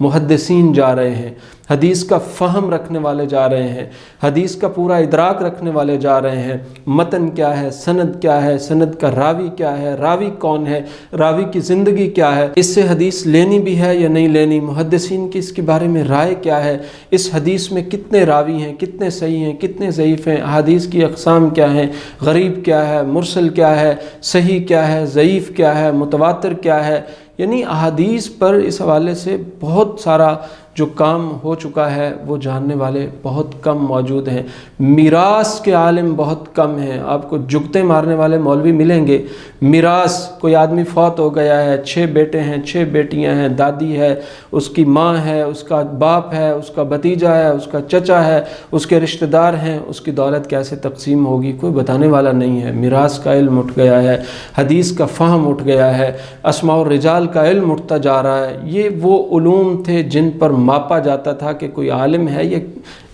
محدثین جا رہے ہیں، حدیث کا فہم رکھنے والے جا رہے ہیں، حدیث کا پورا ادراک رکھنے والے جا رہے ہیں، متن کیا ہے، سند کیا ہے، سند کا راوی کیا ہے، راوی کون ہے، راوی کی زندگی کیا ہے، اس سے حدیث لینی بھی ہے یا نہیں لینی، محدثین کی اس کے بارے میں رائے کیا ہے، اس حدیث میں کتنے راوی ہیں، کتنے صحیح ہیں، کتنے ضعیف ہیں، حدیث کی اقسام کیا ہیں، غریب کیا ہے، مرسل کیا ہے، صحیح کیا ہے، ضعیف کیا ہے، متواتر کیا ہے، یعنی احادیث پر اس حوالے سے بہت سارا جو کام ہو چکا ہے وہ جاننے والے بہت کم موجود ہیں۔ میراث کے عالم بہت کم ہیں، آپ کو جگتے مارنے والے مولوی ملیں گے۔ میراث، کوئی آدمی فوت ہو گیا ہے، 6 بیٹے ہیں، 6 بیٹیاں ہیں، دادی ہے، اس کی ماں ہے، اس کا باپ ہے، اس کا بھتیجا ہے، اس کا چچا ہے، اس کے رشتہ دار ہیں، اس کی دولت کیسے تقسیم ہوگی کوئی بتانے والا نہیں ہے۔ میراث کا علم اٹھ گیا ہے، حدیث کا فہم اٹھ گیا ہے، اسماء الرجال کا علم اٹھتا جا رہا ہے۔ یہ وہ علوم تھے جن پر ماپا جاتا تھا کہ کوئی عالم ہے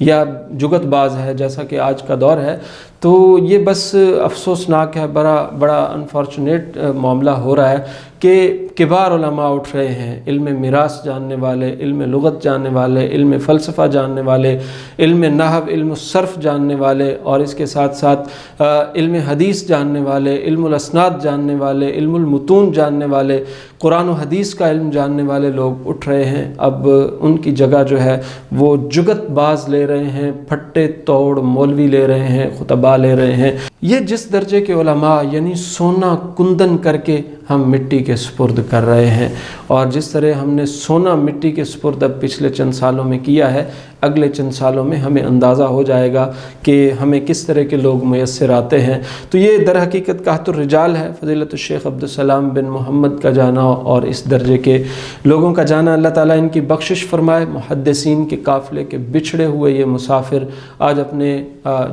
یا جگت باز ہے، جیسا کہ آج کا دور ہے۔ تو یہ بس افسوسناک ہے، بڑا انفارچونیٹ معاملہ ہو رہا ہے کہ کبار علماء اٹھ رہے ہیں، علم میراث جاننے والے، علم لغت جاننے والے، علم فلسفہ جاننے والے، علم نحو، علم الصرف جاننے والے، اور اس کے ساتھ ساتھ علم حدیث جاننے والے، علم الاسناد جاننے والے، علم المتون جاننے والے، قرآن و حدیث کا علم جاننے والے لوگ اٹھ رہے ہیں۔ اب ان کی جگہ جو ہے وہ جگت باز لے رہے ہیں، پھٹے توڑ مولوی لے رہے ہیں، خطباء لے رہے ہیں۔ یہ جس درجے کے علماء یعنی سونا کندن کر کے ہم مٹی کے سپرد کر رہے ہیں، اور جس طرح ہم نے سونا مٹی کے سپرد اب پچھلے چند سالوں میں کیا ہے، اگلے چند سالوں میں ہمیں اندازہ ہو جائے گا کہ ہمیں کس طرح کے لوگ میسر آتے ہیں۔ تو یہ در حقیقت قحط الرجال ہے۔ فضیلت الشیخ عبدالسلام بن محمد کا جانا اور اس درجے کے لوگوں کا جانا، اللہ تعالیٰ ان کی بخشش فرمائے۔ محدثین کے قافلے کے بچھڑے ہوئے یہ مسافر آج اپنے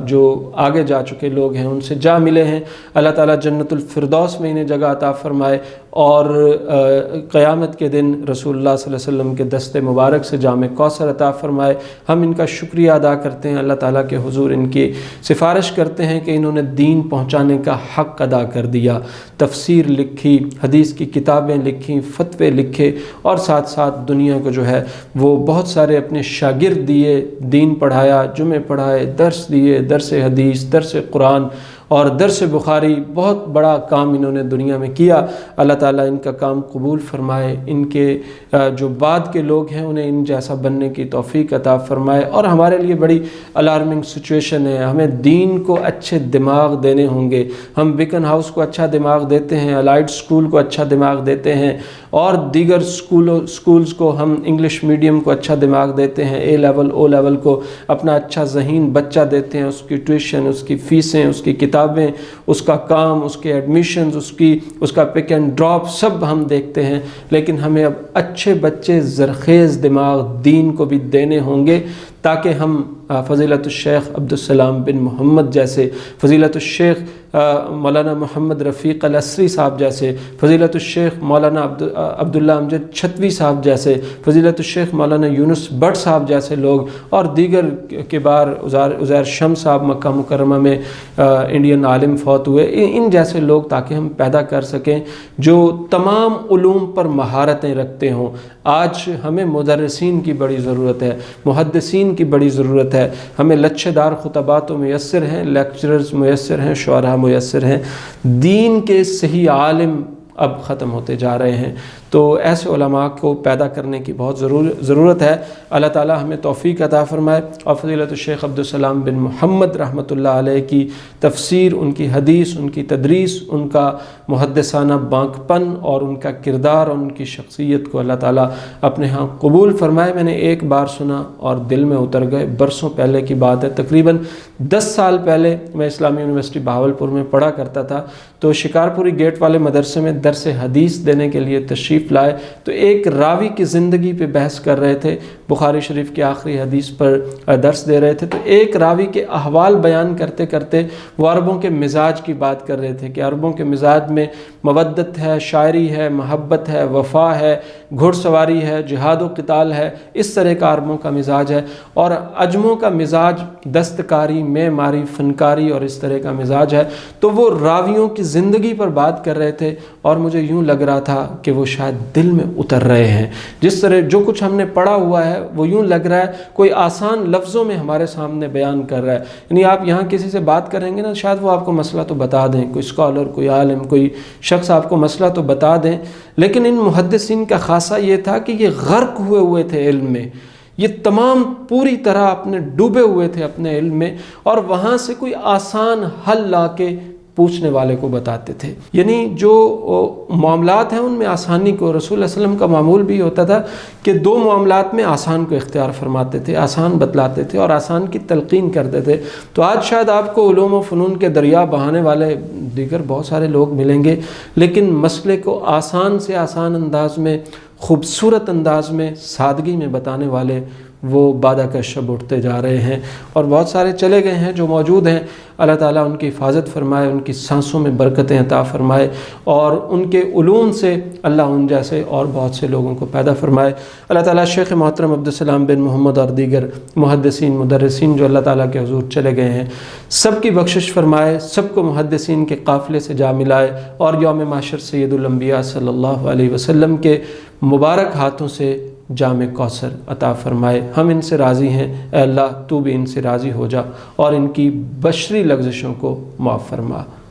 جو آگے جا چکے لوگ ہیں ان سے جا ملے ہیں۔ اللہ تعالیٰ جنت الفردوس میں انہیں جگہ عطا فرمائے، اور قیامت کے دن رسول اللہ صلی اللہ علیہ وسلم کے دست مبارک سے جام کوثر عطا فرمائے۔ ہم ان کا شکریہ ادا کرتے ہیں، اللہ تعالیٰ کے حضور ان کی سفارش کرتے ہیں کہ انہوں نے دین پہنچانے کا حق ادا کر دیا، تفسیر لکھی، حدیث کی کتابیں لکھی، فتوے لکھے، اور ساتھ ساتھ دنیا کو جو ہے وہ بہت سارے اپنے شاگرد دیے، دین پڑھایا، جمعے پڑھائے، درس دیے، درس حدیث، درس قرآن اور درس بخاری، بہت بڑا کام انہوں نے دنیا میں کیا۔ اللہ تعالیٰ ان کا کام قبول فرمائے، ان کے جو بعد کے لوگ ہیں انہیں ان جیسا بننے کی توفیق عطا فرمائے۔ اور ہمارے لیے بڑی الارمنگ سچویشن ہے، ہمیں دین کو اچھے دماغ دینے ہوں گے۔ ہم بیکن ہاؤس کو اچھا دماغ دیتے ہیں، الائٹ اسکول کو اچھا دماغ دیتے ہیں، اور دیگر اسکولز کو ہم انگلش میڈیم کو اچھا دماغ دیتے ہیں، اے لیول او لیول کو اپنا اچھا ذہین بچہ دیتے ہیں، اس کی ٹیوشن، اس کی فیسیں، اس کی کتابیں، اس کا کام، اس کے ایڈمیشنز، اس کا پک اینڈ ڈراپ سب ہم دیکھتے ہیں۔ لیکن ہمیں اب اچھے بچے زرخیز دماغ دین کو بھی دینے ہوں گے، تاکہ ہم فضیلت الشیخ عبدالسلام بن محمد جیسے، فضیلت الشیخ مولانا محمد رفیق الاسری صاحب جیسے، فضیلت الشیخ مولانا عبداللہ امجد چھتوی صاحب جیسے، فضیلت الشیخ مولانا یونس بٹ صاحب جیسے لوگ، اور دیگر کبار عزیر شمس صاحب مکہ مکرمہ میں انڈین عالم فوت ہوئے، ان جیسے لوگ تاکہ ہم پیدا کر سکیں جو تمام علوم پر مہارتیں رکھتے ہوں۔ آج ہمیں مدرسین کی بڑی ضرورت ہے، محدثین کی بڑی ضرورت ہے، ہمیں لچھے دار خطباء تو میسر ہیں، لیکچررز میسر ہیں، شعراء میسر ہیں، دین کے صحیح عالم اب ختم ہوتے جا رہے ہیں۔ تو ایسے علماء کو پیدا کرنے کی بہت ضرورت ہے۔ اللہ تعالیٰ ہمیں توفیق عطا فرمائے، اور فضیلت الشیخ عبدالسلام بن محمد رحمۃ اللہ علیہ کی تفسیر، ان کی حدیث، ان کی تدریس، ان کا محدثانہ بانک پن اور ان کا کردار اور ان کی شخصیت کو اللہ تعالیٰ اپنے ہاں قبول فرمائے۔ میں نے ایک بار سنا اور دل میں اتر گئے، برسوں پہلے کی بات ہے، تقریباً 10 سال پہلے میں اسلامی یونیورسٹی بہاولپور میں پڑھا کرتا تھا، تو شکارپوری گیٹ والے مدرسے میں درس حدیث دینے کے لیے تشریف لائے، تو ایک راوی کی زندگی پہ بحث کر رہے تھے، بخاری شریف کی آخری حدیث پر درس دے رہے تھے، تو ایک راوی کے احوال بیان کرتے کرتے وہ عربوں کے مزاج کی بات کر رہے تھے کہ عربوں کے مزاج میں مودت ہے، شاعری ہے، محبت ہے، وفا ہے، گھڑ سواری ہے، جہاد و قتال ہے، اس طرح کا عربوں کا مزاج ہے، اور عجموں کا مزاج دستکاری، معماری، فنکاری اور اس طرح کا مزاج ہے۔ تو وہ راویوں کی زندگی پر بات کر رہے تھے، اور مجھے یوں لگ رہا تھا کہ وہ شاید دل میں اتر رہے ہیں. جس طرح جو کچھ ہم نے پڑھا ہوا ہے وہ یوں لگ رہا ہے کوئی آسان لفظوں میں ہمارے سامنے بیان کر رہا ہے. یعنی آپ یہاں کسی سے بات کریں گے نا، شاید وہ آپ کو مسئلہ تو بتا دیں، کوئی اسکالر، کوئی عالم، کوئی شخص آپ کو مسئلہ تو بتا دیں، لیکن ان محدثین کا خاصہ یہ تھا کہ یہ غرق ہوئے تھے علم میں، یہ تمام پوری طرح اپنے ڈوبے ہوئے تھے اپنے علم میں، اور وہاں سے کوئی آسان حل لا کے پوچھنے والے کو بتاتے تھے. یعنی جو معاملات ہیں ان میں آسانی کو، رسول اللہ علیہ وسلم کا معمول بھی ہوتا تھا کہ دو معاملات میں آسان کو اختیار فرماتے تھے، آسان بتلاتے تھے اور آسان کی تلقین کرتے تھے. تو آج شاید آپ کو علوم و فنون کے دریا بہانے والے دیگر بہت سارے لوگ ملیں گے، لیکن مسئلے کو آسان سے آسان انداز میں، خوبصورت انداز میں، سادگی میں بتانے والے وہ بادہ کا شب اٹھتے جا رہے ہیں، اور بہت سارے چلے گئے ہیں جو موجود ہیں. اللہ تعالیٰ ان کی حفاظت فرمائے، ان کی سانسوں میں برکتیں عطا فرمائے، اور ان کے علوم سے اللہ ان جیسے اور بہت سے لوگوں کو پیدا فرمائے. اللہ تعالیٰ شیخ محترم عبدالسلام بن محمد اور دیگر محدثین مدرسین جو اللہ تعالیٰ کے حضور چلے گئے ہیں، سب کی بخشش فرمائے، سب کو محدثین کے قافلے سے جا ملائے، اور یوم محشر سید الانبیاء صلی اللہ علیہ وسلم کے مبارک ہاتھوں سے جام کوثر عطا فرمائے. ہم ان سے راضی ہیں، اے اللہ تو بھی ان سے راضی ہو جا اور ان کی بشری لغزشوں کو معاف فرما.